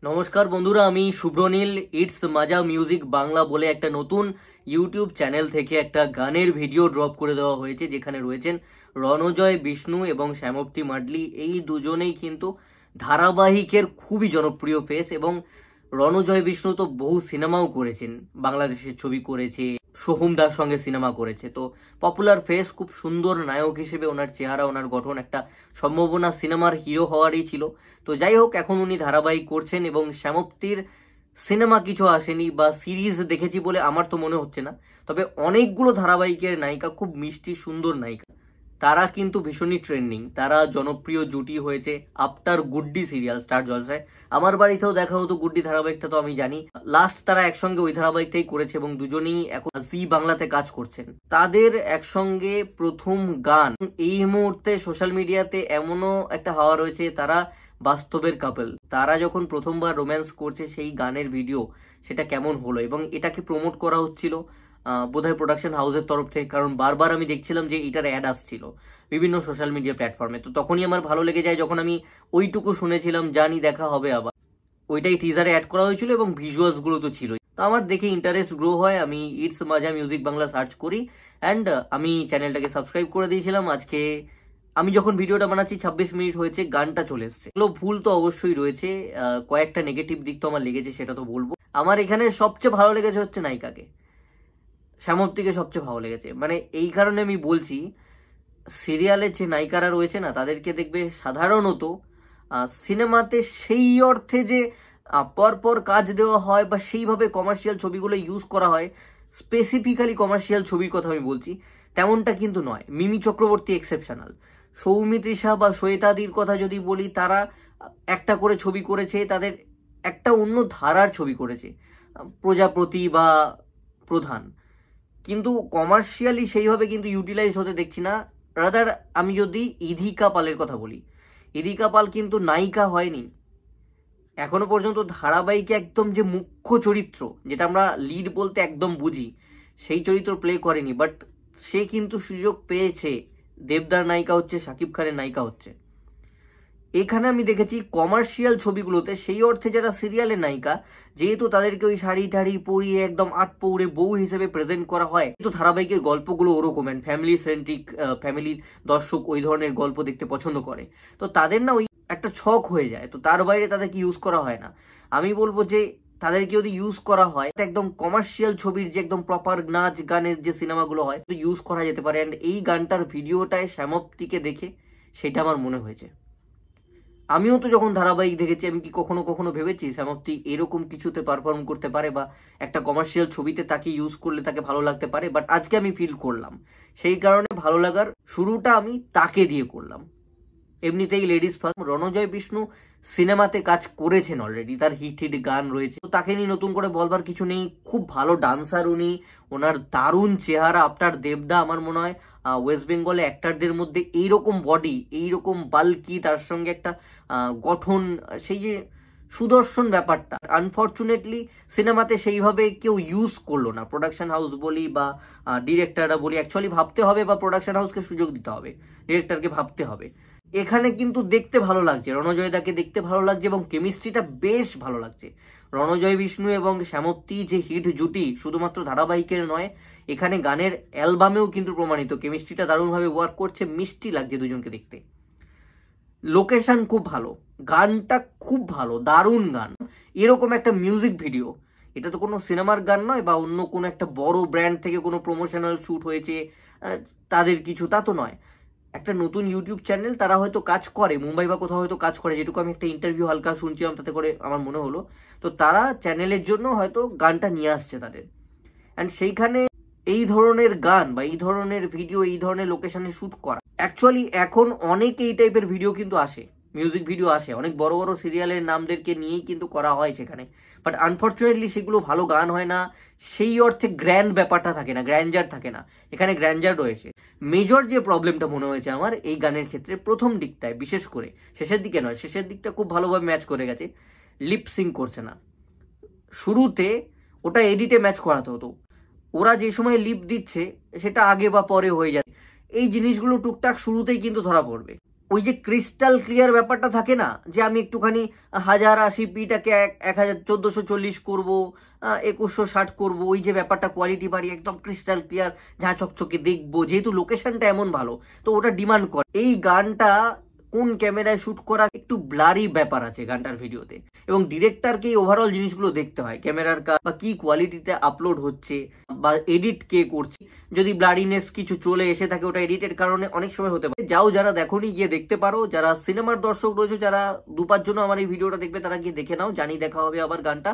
নমস্কার বন্ধুরা, আমি শুভ্রনীল। ইটস মাজা মিউজিক বাংলা বলে একটা নতুন ইউটিউব চ্যানেল থেকে একটা গানের ভিডিও ড্রপ করে দেওয়া হয়েছে, যেখানে রয়েছেন রণজয় বিষ্ণু এবং শ্যামপ্তি মাডলি। এই দুজনেই কিন্তু ধারাবাহিকের খুবই জনপ্রিয় ফেস, এবং রণজয় বিষ্ণু তো বহু সিনেমাও করেছেন, বাংলাদেশের ছবি করেছে, সোহম দার সঙ্গে সিনেমা করেছে, তো পপুলার ফেস, খুব সুন্দর নায়ক হিসেবে ওনার চেহারা, ওনার গঠন, একটা সম্ভাবনা সিনেমার হিরো হওয়ারই ছিল। তো যাই হোক, এখন উনি ধারাবাহিক করছেন এবং শ্যামপ্তির সিনেমা কিছু আসেনি বা সিরিজ দেখেছি বলে আমার তো মনে হচ্ছে না, তবে অনেকগুলো ধারাবাহিকের নায়িকা, খুব মিষ্টি সুন্দর নায়িকা, তারা কিন্তু ভীষণই ট্রেন্ডিং। তারা জনপ্রিয় জুটি হয়েছে আফটার গুড্ডি সিরিয়াল স্টার জলসায়। আমার বাড়িতেও দেখা হতো গুড্ডি ধারাবাহিকটা, তো আমি জানি লাস্ট তারা একসঙ্গে ওই ধারাবাহিকটাই করেছে এবং দুজনেই এখন জি বাংলাতে কাজ করছেন। তাদের একসঙ্গে প্রথম গান এই মুহূর্তে সোশ্যাল মিডিয়াতে এমনও একটা হাওয়া রয়েছে, তারা বাস্তবের কাপল। তারা যখন প্রথমবার রোম্যান্স করছে, সেই গানের ভিডিও সেটা কেমন হলো, এবং এটাকে প্রমোট করা হচ্ছিল বোধহয় প্রোডাকশন হাউসের তরফ থেকে, কারণ বারবার আমি দেখছিলাম যে এটার অ্যাড আসছিল বিভিন্ন সোশ্যাল মিডিয়া প্ল্যাটফর্মে। তো তখনই আমার ভালো লেগে যায়, যখন আমি ওইটুকু শুনেছিলাম, জানি দেখা হবে আবার, ওইটাই টিজারে অ্যাড করা হয়েছিল এবং ভিজুয়ালস গুলো তো ছিলই। তো আমার দেখে ইন্টারেস্ট গ্রো হয়, আমি ইটস মাজা মিউজিক বাংলা সার্চ করি অ্যান্ড আমি চ্যানেলটাকে সাবস্ক্রাইব করে দিয়েছিলাম। আজকে আমি যখন ভিডিওটা বানাচ্ছি 26 মিনিট হয়েছে, গানটা চলে এসছে। ভুল তো অবশ্যই রয়েছে, কয়েকটা নেগেটিভ দিক তো আমার লেগেছে, সেটা তো বলবো। আমার এখানে সবচেয়ে ভালো লেগেছে হচ্ছে নায়িকাকে, শ্যামপ্তিকে সবচেয়ে ভালো লেগেছে। মানে এই কারণে আমি বলছি, সিরিয়ালের যে নায়িকারা রয়েছে না, তাদেরকে দেখবে সাধারণত সিনেমাতে সেই অর্থে যে পরপর কাজ দেওয়া হয় বা সেইভাবে কমার্শিয়াল ছবিগুলো ইউজ করা হয়, স্পেসিফিক্যালি কমার্শিয়াল ছবির কথা আমি বলছি, তেমনটা কিন্তু নয়। মিমি চক্রবর্তী এক্সেপশনাল, সৌমিত্রিষা বা শ্বেতাদির কথা যদি বলি, তারা একটা করে ছবি করেছে, তাদের একটা অন্য ধারার ছবি করেছে, প্রজাপতি বা প্রধান, কিন্তু কমার্শিয়ালি সেইভাবে কিন্তু ইউটিলাইজ হতে দেখছি না। রাদার আমি যদি ইধিকা পালের কথা বলি, ইধিকা পাল কিন্তু নায়িকা হয়নি এখনো পর্যন্ত ধারাবাহিকে, একদম যে মুখ্য চরিত্র, যেটা আমরা লিড বলতে একদম বুঝি, সেই চরিত্র প্লে করেনি, বাট সে কিন্তু সুযোগ পেয়েছে। দেবদার নায়িকা হচ্ছে, শাকিব খানের নায়িকা হচ্ছে। এখানে আমি দেখেছি কমার্শিয়াল ছবিগুলোতে সেই অর্থে যারা সিরিয়ালের নায়িকা, যেহেতু তাদেরকে ওই শাড়ি টাড়ি পরিয়ে একদম আটপৌরে বউ হিসেবে প্রেজেন্ট করা হয়, তো ধারাবাহিকের গল্পগুলো ওরকম, ফ্যামিলি সেন্ট্রিক, ফ্যামিলির দর্শক ওই ধরনের গল্প দেখতে পছন্দ করে, তো তাদের না ওই একটা ছক হয়ে যায়, তো তার বাইরে তাদেরকে ইউজ করা হয় না। আমি বলবো যে তাদেরকে যদি ইউজ করা হয়, একদম কমার্শিয়াল ছবির যে একদম প্রপার নাচ গানের যে সিনেমাগুলো হয়, তো ইউজ করা যেতে পারে। অ্যান্ড এই গানটার ভিডিওটায় শ্যামপ্তিকে দেখে সেটা আমার মনে হয়েছে। আমিও তো যখন ধারাবাহিক দেখেছি, আমি কি কখনো কখনো ভেবেছি শ্যামপ্তি এরকম কিছুতে পারফর্ম করতে পারে বা একটা কমার্শিয়াল ছবিতে তাকে ইউজ করলে তাকে ভালো লাগতে পারে, বাট আজকে আমি ফিল করলাম। সেই কারণে ভালো লাগার শুরুটা আমি তাকে দিয়ে করলাম। এমনিতেই লেডিস ফার্স্ট, রণজয় বিষ্ণু সিনেমাতে কাজ করেছেন অলরেডি, তার হিট হিট গান রয়েছে, তো তাকে নিয়ে নতুন করে বলবার কিছু নেই। খুব ভালো ডান্সার উনি, ওনার দারুণ চেহারা। আফটার দেবদা আমার মনে হয় ওয়েস্ট বেঙ্গলে অ্যাক্টারদের মধ্যে এইরকম বডি, এইরকম বাল্কি, তার সঙ্গে একটা গঠন, সেই যে সুদর্শন ব্যাপারটা, আনফর্চুনেটলি সিনেমাতে সেইভাবে কেউ ইউজ করলো না। প্রোডাকশন হাউস বলি বা ডিরেক্টররা বলি, অ্যাকচুয়ালি ভাবতে হবে বা প্রোডাকশন হাউসকে সুযোগ দিতে হবে, ডিরেক্টরকে ভাবতে হবে। এখানে কিন্তু দেখতে ভালো লাগছে, রণজয়দাকে দেখতে ভালো লাগছে এবং কেমিস্ট্রিটা বেশ ভালো লাগছে। রণজয় বিষ্ণু এবং শ্যামপ্তি যে হিট জুটি, শুধুমাত্র ধারাবাহিকের নয়, এখানে গানের অ্যালবামেও কিন্তু প্রমাণিত। কেমিস্ট্রিটা দারুণভাবে ওয়ার্ক করছে, মিষ্টি লাগছে দুজনকে দেখতে। লোকেশন খুব ভালো, গানটা খুব ভালো, দারুণ গান। এরকম একটা মিউজিক ভিডিও, এটা তো কোনো সিনেমার গান নয় বা অন্য কোনো একটা বড় ব্র্যান্ড থেকে কোনো প্রমোশনাল শ্যুট হয়েছে তাদের কিছু, তা তো নয়। একটা নতুন ইউটিউব চ্যানেল, তারা হয়তো কাজ করে মুম্বাই বা কোথাও হয়তো কাজ করে, যেটুকু আমি একটা ইন্টারভিউ হালকা শুনছিলাম, তাতে করে আমার মনে হলো। তো তারা চ্যানেলের জন্য হয়তো গানটা নিয়ে আসছে তাদের, অ্যান্ড সেইখানে এই ধরনের গান বা এই ধরনের ভিডিও, এই ধরনের লোকেশনে শুট করা, অ্যাকচুয়ালি এখন অনেক এই টাইপের ভিডিও কিন্তু আসে, মিউজিক ভিডিও আসে, অনেক বড় বড় সিরিয়ালের নামদেরকে নিয়েই কিন্তু করা হয় সেখানে, বাট আনফর্চুনেটলি সেগুলো ভালো গান হয় না, সেই অর্থে গ্র্যান্ড ব্যাপারটা থাকে না, গ্র্যান্ডার থাকে না। এখানে গ্র্যান্ডার রয়েছে। মেজর যে প্রবলেমটা মনে হয়েছে আমার এই গানের ক্ষেত্রে, প্রথম দিকটায় বিশেষ করে, শেষের দিকে নয়, শেষের দিকটা খুব ভালোভাবে ম্যাচ করে গেছে, লিপ সিঙ্ক করছে না। শুরুতে ওটা এডিটে ম্যাচ করাতে হতো, ওরা যে সময় লিপ দিচ্ছে সেটা আগে বা পরে হয়ে যায়, এই জিনিসগুলো টুকটাক শুরুতেই কিন্তু ধরা পড়বে। ওই যে ক্রিস্টাল ক্লিয়ার ব্যাপারটা থাকে না, যে আমি একটুখানি 1080p-টাকে 1440 করবো, 2160 করবো, ওই যে ব্যাপারটা কোয়ালিটি বাড়িয়ে একদম ক্রিস্টাল ক্লিয়ার ঝাঁ চকচকে দেখবো, যেহেতু লোকেশনটা এমন ভালো তো ওটা ডিমান্ড করে। এই গানটা কোন ক্যামেরায় শুট করা, একটু ব্লারি ব্যাপার আছে গানটার ভিডিওতে, এবং ডিরেক্টরকে ওভারঅল জিনিসগুলো দেখতে হয়, ক্যামেরার কাজ বা কি কোয়ালিটিতে আপলোড হচ্ছে বা এডিট কে করছে। যদি ব্লারিনেস কিছু চলে এসে থাকে ওটা এডিটের কারণে অনেক সময় হতে পারে। যাও, যারা দেখোনি গিয়ে দেখতে পারো, যারা সিনেমার দর্শক রয়েছে, যারা দুপার জন্য আমার এই ভিডিওটা দেখবে তারা গিয়ে দেখে নাও। জানি দেখা হবে আবার গানটা।